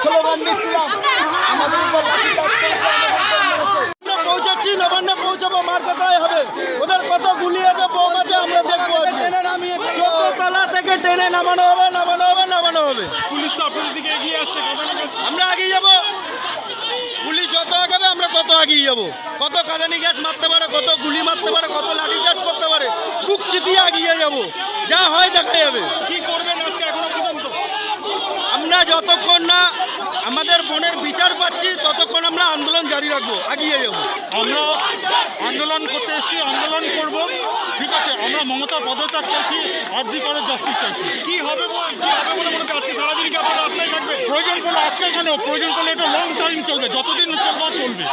Slogan দিচ্ছিলাম, আমাদের উপর লাঠিচার্জ করেছে, পৌঁছাচ্ছি, নবান্নে পৌঁছাবো, মার কথাই হবে। ওদের কত গুলি আছে, বোম আছে, আমরা দেখবো। 14 থেকে টেনে নামানো হবে, নামানো হবে, নামানো হবে। পুলিশ তো আপনাদের দিকে এগিয়ে আসছে, আমরা এগিয়ে যাবো। পুলিশ যত আগাবে আমরা তত এগিয়ে যাবো। কত কাঁদানি গ্যাস মারতে পারে, কত গুলি মারতে পারে, কত লাঠিচার্জ করতে পারে, বুক চিতিয়ে এগিয়ে যাবো। যা হয় দেখা যাবে। কি করবেন আজকে এখনো পর্যন্ত? আমরা যতক্ষণ না আমাদের বোনের বিচার পাচ্ছি ততক্ষণ আমরা আন্দোলন জারি রাখবো, এগিয়ে যাবো। আমরা আন্দোলন করতে এসেছি, আন্দোলন করব, ঠিক আছে। আমরা মমতার পদত্যাগ চাইছি, আরজি করে জাস্টিস চাইছি। কি হবে বলে মনে হচ্ছে আজকে সারাদিন কি আপনারা রাস্তায় থাকবে? প্রয়োজন করলে আজকে কেন, প্রয়োজন করলে এটা লং টাইম চলবে, যতদিন চলবে।